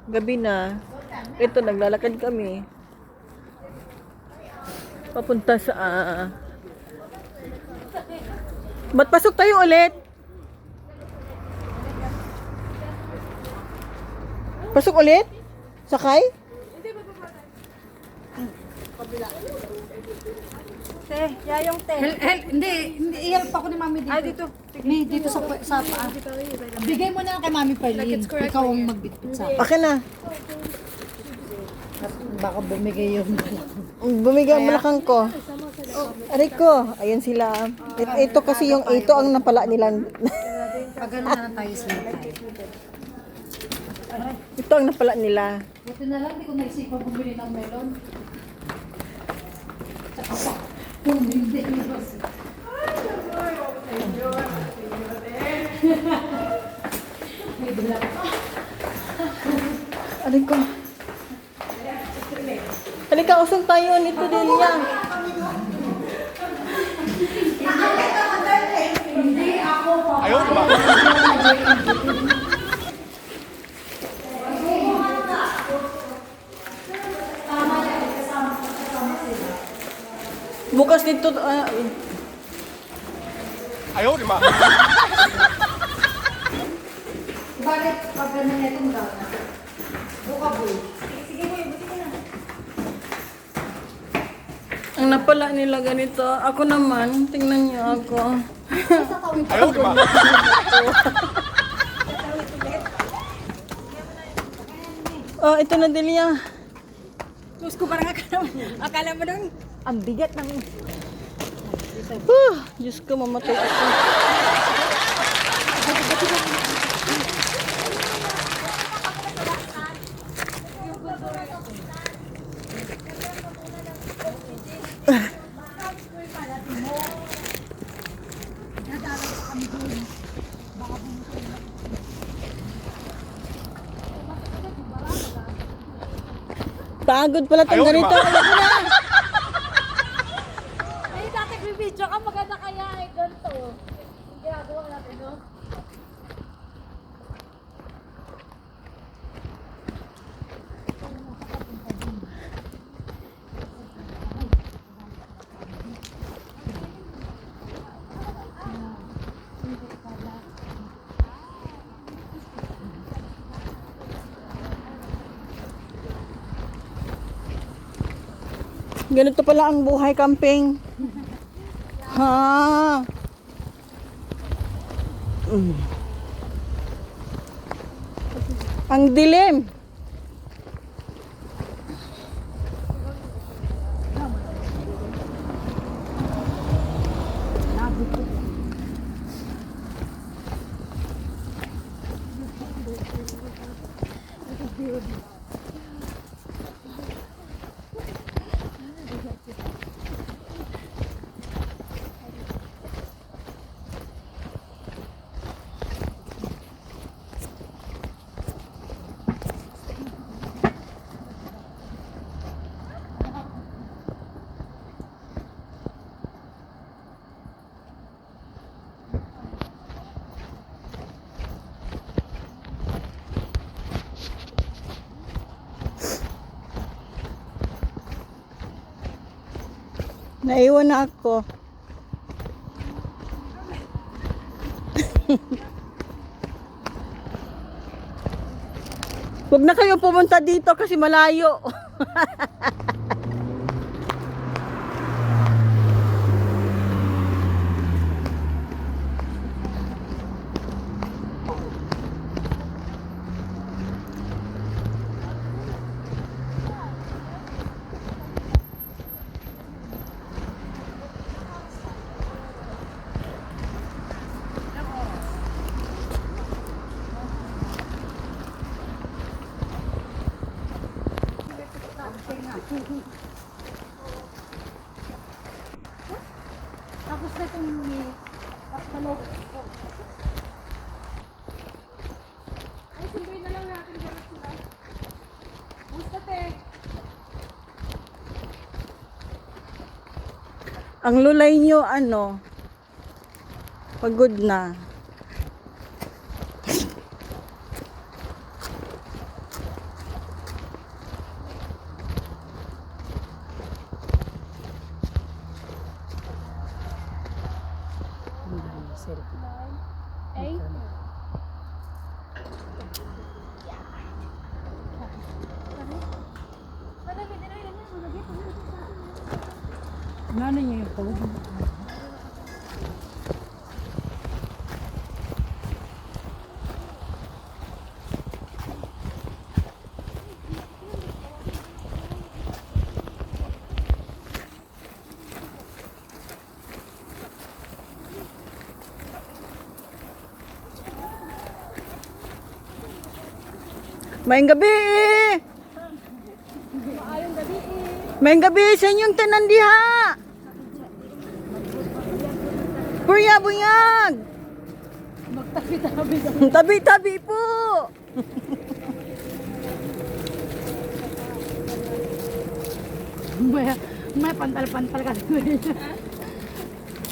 Gabi na. Ito, naglalakad kami. Papunta sa... Ba't pasok tayo ulit? Pasok ulit? Sakay? Te, yayong te. Hindi, i-help ako ni Mami dito. Ah, dito. Dito sa paa. Bigay mo na kay Mami Perlin. Ikaw ang magbitbit sa akin. Akin na. Baka bumigay yung Bumigay ang malakang ko. Aray ko. Ayan sila. Ito kasi yung ito ang napala nilang. Pag ano na tayo sa tayo. Ito ang napala nila. Buti na lang, di ko naisipan bumili ng melon. Tsaka pa, bumili ng rose. May dala pa. Aray ko. Halika, usong tayo nito din niya. Hindi ako pa. Ayun ba? Bukas dito. Ayun ba? Bakit pag ganun na itong daw? Buka boy. Ang napala nila ganito. Ako naman, tingnan niyo ako. Ayun ba? Oh, ito na Delia. Diyos ko, parang akala mo doon, ang bigat ng... Diyos ko, mamatay ako. Pagod pala itong Ayun, ganito. ma. Alam ko na. Ay, dati video ka, maganda kaya ay ganito. Yung ginagawa natin, no? Ganito pala ang buhay camping. Ha. Ang dilim. Naiwan na ako. Huwag na kayo pumunta dito kasi malayo. Tapos na itong kapalok. Ay, sunduin na lang natin ganun sila. Gusto, te. Ang lulay nyo, ano, pagod na. Ano niya yung code? Maayong gabi! Maayong gabi sa inyong tanan diha! Purya buyag! Magtabi-tabi. Tabi-tabi po! May pantal-pantal ka.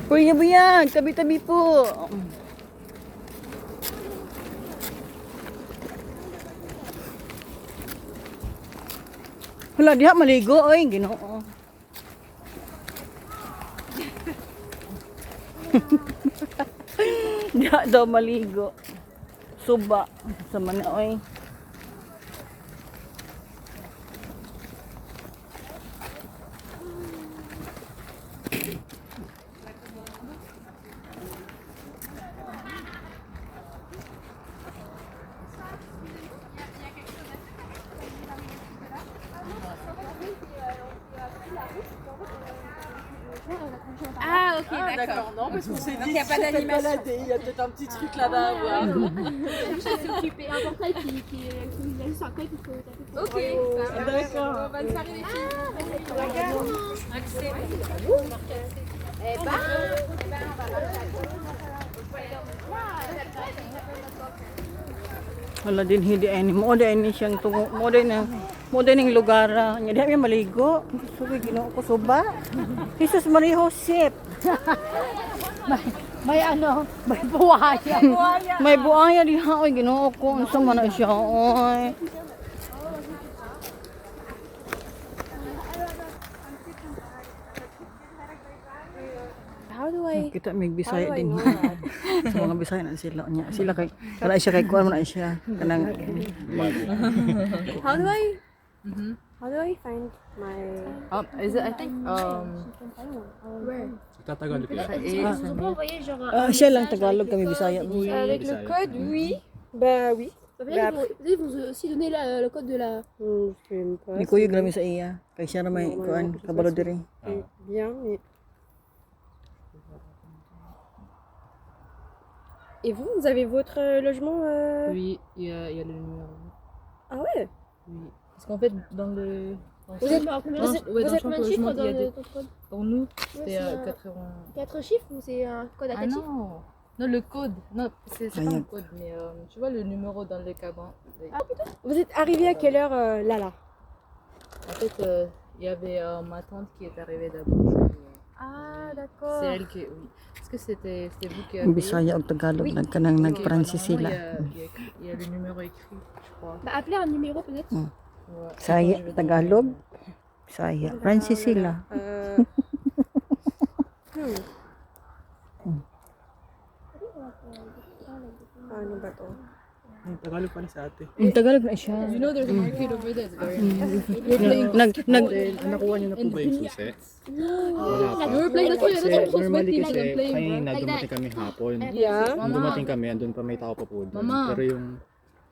Purya buyag! Tabi-tabi po! Wala diha maligo oy, Ginoo. Diha daw maligo. Suba sa mana oy. Ah, ok, d'accord. Non, parce qu'on s'est dit, Il n'y a pas d'animation. il y a peut-être un petit truc là-bas à voir. C'est occupé. Un portail qui il y a juste un code qu'il faut taper. Ok, ça va. D'accord. Bonne soirée les filles. Eh ben, Wala din hindi ani mo din ni siyang tungo mo din ning lugar nya diha may maligo. Sugi Ginoo ko suba. Jesus Maria Josep. May ano, may buhaya. May buaya diha oy Ginoo ko unsa man na siya oy. how do I? Kita may Bisaya din. Sa mga Bisaya na sila nya. Sila kay wala siya kay kuan man na siya kanang How do I? How do I find my? Is it, I think, Where? Tatagalog yan. On peut envoyer genre siya lang Tagalog kami Bisaya. avec le code oui. Bah oui. Ils vont aussi donner le code de la. Ni kuya grami sa iya. Kay siya ra may kuan kabalo diri. Bien, mais. Et vous avez votre logement oui, il y a le numéro. Ah ouais. Oui. Parce qu'en fait, dans le. Vous êtes combien dans combien de chiffres dans ton code? Pour nous, c'était c'est 80. 4 chiffres ou c'est un code à 4 chiffres? Non! Non, le code. Non, c'est pas Rien. un code, mais tu vois le numéro dans le cabane. Vous êtes arrivé à quelle heure là? En fait, il y avait ma tante qui est arrivée d'abord. Ah d'accord. C'est elle qui. Oui. Est-ce que c'était vous qui Ang avez. Bisaya ug Tagalog nagkanang nag-Francis Normalement, sila. il y a le numéro écrit, je crois. Bah appelez un numéro peut-être. Ouais. Bisaya Attends, je vais Tagalog. Bisaya Francis sila. Ano ba to? Ay, Tagalog pala sa ate. Ang Tagalog na siya. You know there's a market over there. It's very nice. Nag Nakuha niyo na po ba yung susi? Wala pa. We were playing that's why Kasi that's so normally sweaty kasi like playing. kanina dumating kami hapon. Yeah. Nung dumating kami, andun pa may tao pa po doon. Mama. Pero yung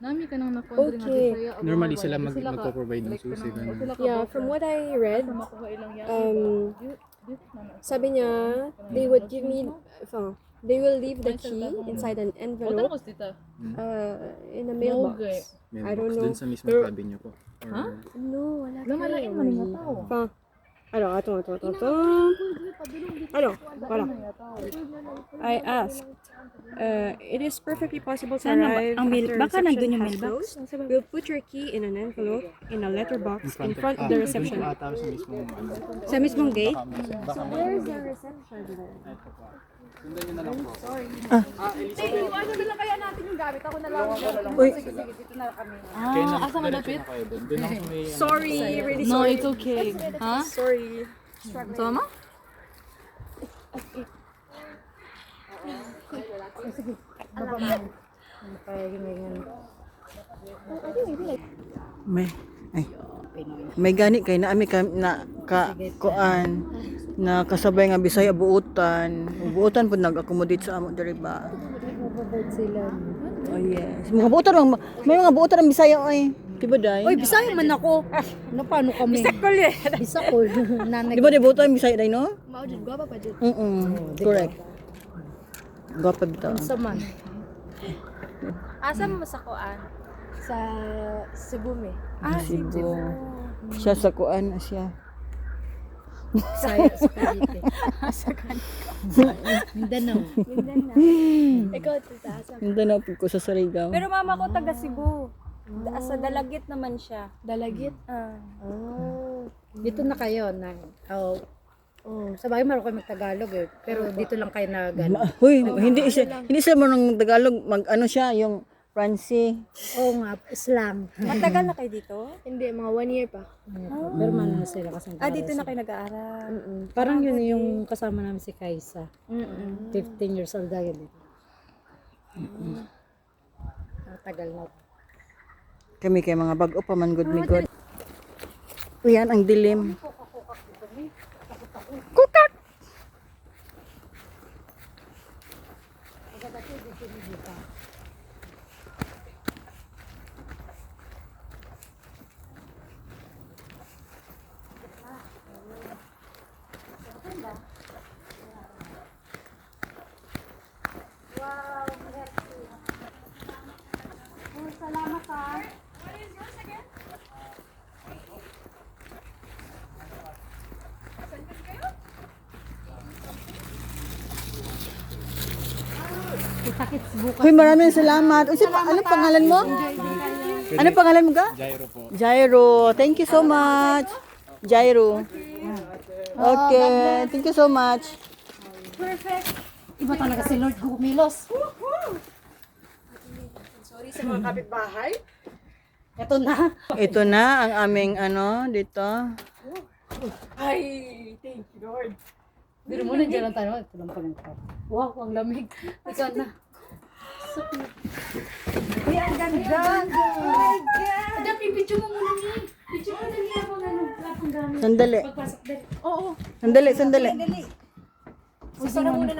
Nami ka nang nakuha rin Okay. natin kaya normally sila magpo-provide ng susi. ganun. Yeah, from what I read, Makuha ilang yan. sabi niya, they would give me, they will leave the key inside an Otan envelope ko tita. in a mailbox. May I don't box know. dun sa mismong cabin niyo po. Or, No, wala Wala malaking kayo. maling tao. Alors, attends. Alors, voilà. I asked, it is perfectly possible to arrive after reception has closed. We'll put your key in an envelope in a letterbox in front of the reception. ata sa mismong ano. Sa mismong gate? Baka Where is the reception then? Asa malapit? Doon ako sa may Sorry, really No, sorry. it's okay. Ha? Sorry. Sama? may ay may gani kay na ami ka na ka kuan na kasabay nga Bisaya buutan. Buutan po nag-accommodate sa amo diri ba. Oh yes. Mga buutan may mga buutan ang Bisaya oy. Diba day? Oy, Bisaya man ako. Ano paano kami? Bisakol eh. Bisakol. Nanay. Di ba di buutan ang Bisaya day no? Maudid gwa pa jud. Correct. Gwapa bitaw. Sa man. Asa mo sa kuan? Sa Cebu me. Cebu. Siya sa kuan siya. Bisaya sa Cavite. Mindanao. Ikaw tita asa. Hindi na po ko sa Surigao. Pero mama ko taga Cebu. Sa Dalagit naman siya. Dalagit? Dito na kayo na. Sa bagay maro kayo mag-Tagalog eh. Pero dito lang kayo Huy, hindi siya marunong Tagalog, mag-ano siya, yung Francie. Oo nga, slang. Matagal na kayo dito? Hindi, mga 1 year pa. Pero man na sila kasama. Dito na kayo nag-aaral. Parang yun yung kasama namin si Kaisa. 15 years old na yun. Tagal na. Kami kay mga bag-o pa man good me good. Uyan ang dilim. Kukak! Hoy, maraming salamat. Ano pangalan mo? Ano pangalan mo ga? Jairo po. Jairo. Thank you so much. Jairo. Okay. Thank you so much. Iba talaga si Lord Gumilos. Sorry sa mga kapitbahay. Ito na. Ito na ang aming ano dito. Ay, thank you Lord. Biro mo na dyan ang tanong. Ito lang pa ng tao. Wow, ang lamig. Ikaw na. Uy, ang ganda. Oh my God. Ada, pipicture mo muna niya. Picture mo na niya ako ng lapang gamit. Sandali. Pagpasok din. Sandali, sandali. Sarap muna na.